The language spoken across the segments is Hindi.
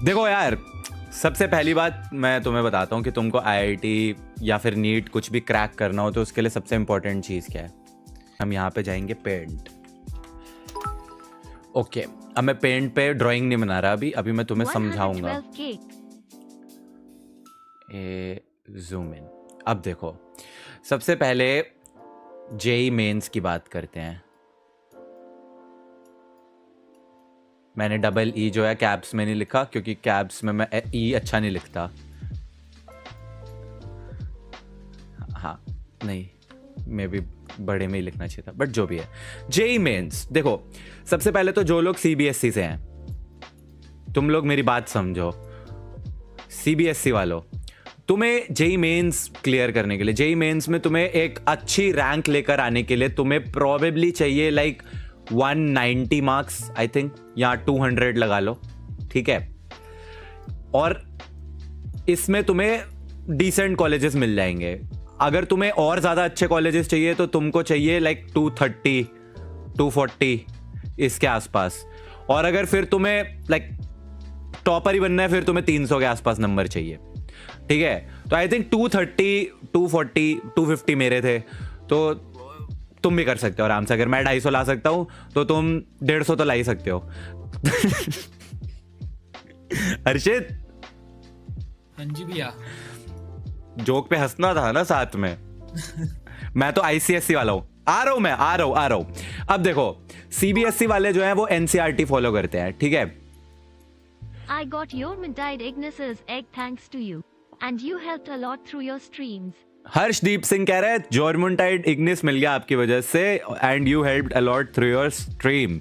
देखो यार, सबसे पहली बात मैं तुम्हें बताता हूँ कि तुमको आईआईटी या फिर नीट कुछ भी क्रैक करना हो तो उसके लिए सबसे इंपॉर्टेंट चीज़ क्या है। हम यहाँ पे जाएंगे पेंट। ओके, अब मैं पेंट पे ड्राइंग नहीं बना रहा अभी मैं तुम्हें समझाऊंगा। 112K। Zoom in. अब देखो, सबसे पहले जेई मेंस की बात करते हैं। मैंने डबल ई जो है कैप्स में नहीं लिखा क्योंकि कैप्स में मैं ई अच्छा नहीं लिखता। हाँ, नहीं, मैं भी बड़े में ही लिखना चाहिए था, बट जो भी है। जेई मेंस देखो, सबसे पहले तो जो लोग सीबीएसई से हैं, तुम लोग मेरी बात समझो। सीबीएसई वालों, तुम्हें जेई मेंस क्लियर करने के लिए, जेई मेंस में तुम्हें एक अच्छी रैंक लेकर आने के लिए तुम्हें प्रोबेबली चाहिए लाइक 190 मार्क्स आई थिंक, या 200 लगा लो, ठीक है। और इसमें तुम्हें डिसेंट कॉलेजेस मिल जाएंगे। अगर तुम्हें और ज़्यादा अच्छे कॉलेजेस चाहिए तो तुमको चाहिए लाइक 230 240 इसके आसपास। और अगर फिर तुम्हें लाइक टॉपर ही बनना है फिर तुम्हें 300 के आसपास नंबर चाहिए, ठीक है। तो आई थिंक 230 240 250 मेरे थे, तो तुम भी कर सकते हो आराम से। अगर मैं 250 ला सकता हूं तो तुम 150 तो ला ही सकते हो। हर्षित, हाँ जी भैया। जोक पे हंसना था ना साथ में। मैं तो आईसीएससी वाला हूं। आ रहा हूं। अब देखो, सीबीएसई वाले जो हैं वो एनसीईआरटी फॉलो करते हैं, ठीक है। I got your Mintide Ignis's egg thanks to you. And you helped a lot through your streams. Harshdeep Singh कह रहे हैं जॉर्मुंटाइड इग्निस मिल गया आपकी वजह से and you helped a lot through your stream.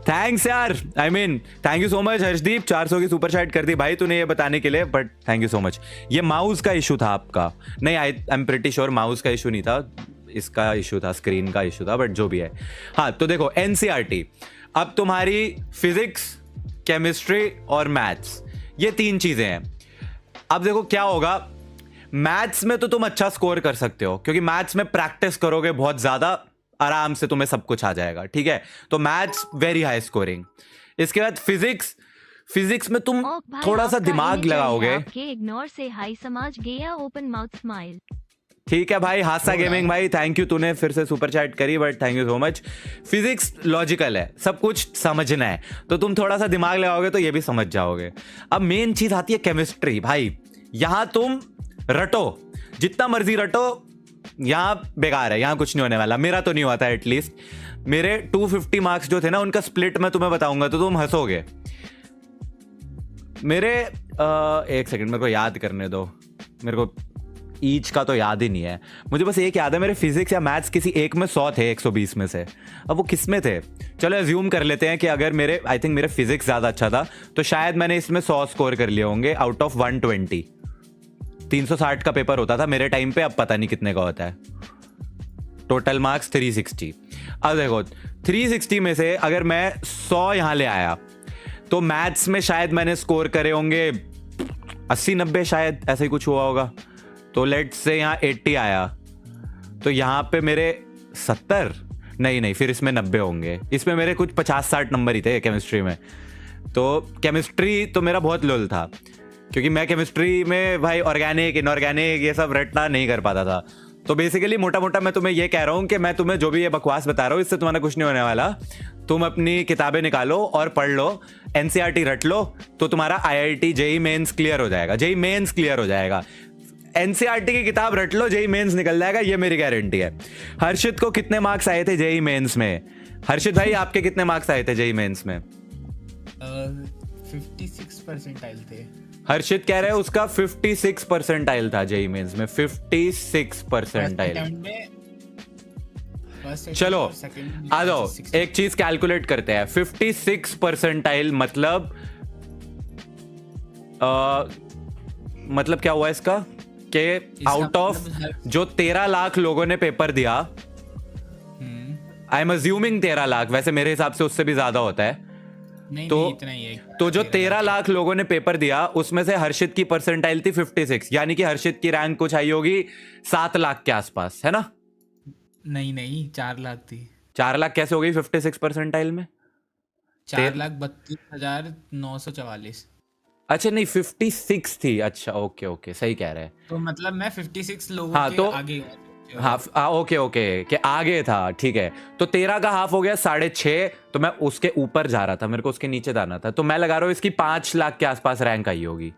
Thanks यार, I mean thank you so much Harshdeep, 400 की सुपर चैट कर दी भाई तूने ये बताने के लिए, but thank you so much. ये माउस का इशू था आपका? नहीं, I am pretty sure mouse का इशू नहीं था, इसका इशू था, स्क्रीन का इशू था, बट जो भी है। हाँ, तो देखो एनसीईआरटी, अब तुम्हारी फिजिक्स, केमिस्ट्री और मैथ्स, ये 3 चीजें हैं। अब देखो क्या होगा, मैथ्स में तो तुम अच्छा स्कोर कर सकते हो क्योंकि मैथ्स में प्रैक्टिस करोगे बहुत ज्यादा, आराम से तुम्हें सब कुछ आ जाएगा, ठीक है। तो मैथ्स वेरी हाई स्कोरिंग। इसके बाद फिजिक्स में तुम थोड़ा सा दिमाग लगाओगे। आपके इग्नोर से हाई समाज गया ओपन माउथ स्माइल। ठीक है भाई, हादसा गेमिंग भाई थैंक यू, तूने फिर से सुपर चैट करी, but thank you so much. Physics logical है, सब कुछ समझना है, तो तुम थोड़ा सा दिमाग लगाओगे तो ये भी समझ जाओगे। अब मेन चीज आती है केमिस्ट्री। भाई यहां तुम रटो, जितना मर्जी रटो, यहां बेकार है, यहां कुछ नहीं होने वाला। मेरा तो नहीं हुआ था एटलीस्ट। मेरे 250 मार्क्स जो थे ना उनका स्प्लिट मैं तुम्हें बताऊंगा तो तुम हंसोगे। मेरे एक सेकंड मेरे को याद करने दो, मेरे को ईच का तो याद ही नहीं है, मुझे बस एक याद है मेरे फिजिक्स या मैथ्स किसी एक में 100 थे 120 में से। अब वो किस में थे, चलो एज्यूम कर लेते हैं कि अगर मेरे, आई थिंक मेरे फिजिक्स ज़्यादा अच्छा था तो शायद मैंने इसमें 100 स्कोर कर लिए होंगे आउट ऑफ 120। 360 का पेपर होता था मेरे टाइम पे, अब पता नहीं कितने का होता है। Total marks 360। अब देखो 360 में से अगर मैं 100 यहाँ ले आया तो मैथ्स में शायद मैंने स्कोर करे होंगे 80-90, शायद ऐसा ही कुछ हुआ होगा। तो लेट्स से यहाँ 80 आया तो यहाँ पे मेरे 70, नहीं फिर इसमें 90 होंगे, इसमें मेरे कुछ 50-60 नंबर ही थे केमिस्ट्री में। तो केमिस्ट्री तो मेरा बहुत लोल था क्योंकि मैं केमिस्ट्री में भाई ऑर्गेनिक इनऑर्गेनिक ये सब रटना नहीं कर पाता था। तो बेसिकली मोटा मोटा मैं तुम्हें ये कह रहा हूँ कि मैं तुम्हें जो भी ये बकवास बता रहा हूँ इससे तुम्हारा कुछ नहीं होने वाला। तुम अपनी किताबें निकालो और पढ़ लो, एनसीईआरटी रट लो, तो तुम्हारा आईआईटी जेई मेंस क्लियर हो जाएगा, जेई मेंस क्लियर हो जाएगा। एनसीईआरटी की किताब रट लो, जेई मेंस निकल जाएगा, ये मेरी गारंटी है। हर्षित को कितने मार्क्स आए थे जेई मेंस में? हर्षित भाई आपके कितने मार्क्स आए थे जेई मेंस में? 56 परसेंटाइल थे। हर्षित कह रहे हैं उसका 56 परसेंटाइल था जेई मेंस में, 56 परसेंटाइल। चलो आ जाओ एक चीज कैलकुलेट करते हैं। 56 परसेंटाइल मतलब मतलब क्या हुआ इसका कि आउट ऑफ जो 13 लाख लोगों ने पेपर दिया, आई एम अज्यूमिंग 13 लाख, वैसे मेरे हिसाब से उससे भी ज्यादा होता है। नहीं, तो नहीं, इतना ही है। तो जो 13 लाख लोगों ने पेपर दिया उसमें से हर्षित की परसेंटाइल थी 56, यानी कि हर्षित की रैंक कुछ आई होगी 7 लाख के आसपास, है ना? नहीं 4 लाख थी। 4 लाख कैसे हो गई 56 परसेंटाइल में? 4,32,944। अच्छा नहीं 56 थी, अच्छा ओके ओके सही कह रहे हैं। तो मतलब मैं 56 लोगों हाँ, के तो आगे हूँ। हाँ ओके ओके कि आगे था, ठीक है। तो 13 का हाफ हो गया 6.5, तो मैं उसके ऊपर जा रहा था, मेरे को उसके नीचे जाना था, तो मैं लगा रहा हूँ इसकी 5 लाख के आसपास रैंक आई होगी।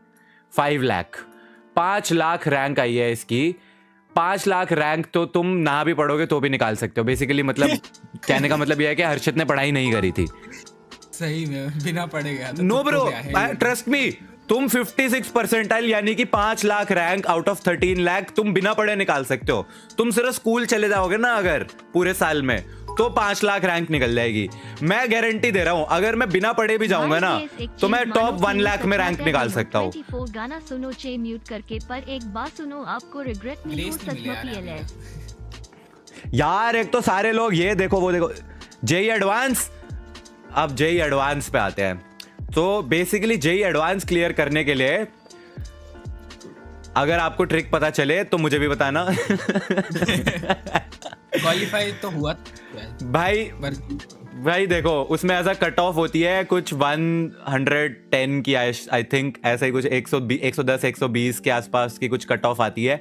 5 लाख, 5 लाख रैंक आई है इसकी। 5 लाख रैंक तो तुम ना भी पढ़ोगे तो भी निकाल सकते हो बेसिकली। मतलब कहने का मतलब यह है कि हर्षित ने पढ़ाई नहीं करी थी। सही में बिना पढ़े गया था। नो तुक्को ब्रो, गया है। ट्रस्ट मी, तुम 56 परसेंटाइल यानी कि 5 lakh rank out of 13 lakh तुम बिना पढ़े निकाल सकते हो। तुम सिर्फ स्कूल चले जाओगे ना अगर पूरे साल में, तो 5 लाख रैंक निकल जाएगी। मैं गारंटी दे रहा हूं, अगर मैं बिना पढ़े भी जाऊंगा ना तो मैं टॉप 1 लाख में रैंक निकाल सकता हूं। 24 गाना सुनो चे म्यूट करके, पर एक बात सुनो, आपको रिग्रेट नहीं हो Grace नहीं मिले सच यार में हमें। यार एक तो सारे लोग ये देखो वो देखो जेई एडवांस। अब जेई एडवांस पे आते हैं। तो बेसिकली जेई एडवांस क्लियर करने के लिए अगर आपको ट्रिक पता चले तो मुझे भी बताना। क्वालिफाई तो हुआ भाई देखो उसमें ऐसा कट ऑफ होती है कुछ 110 की, आई थिंक ऐसा ही कुछ 110 120 के आसपास की कुछ कट ऑफ आती है।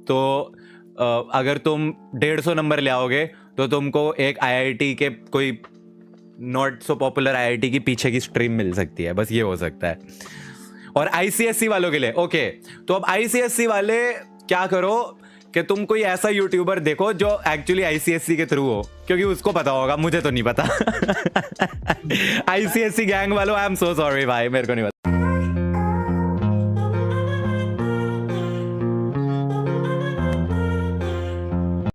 तो अगर तुम 150 नंबर ले आओगे तो तुमको एक आईआईटी के कोई नॉट सो पॉपुलर आईआईटी की पीछे की स्ट्रीम मिल सकती है, बस ये हो सकता है। और आईसीएससी वालों के लिए ओके, तो अब आईसीएससी वाले क्या करो कि तुम कोई ऐसा यूट्यूबर देखो जो एक्चुअली आईसीएससी के थ्रू हो, क्योंकि उसको पता होगा, मुझे तो नहीं पता। आईसीएससी गैंग वालों आई एम सो सॉरी भाई, मेरे को नहीं पता।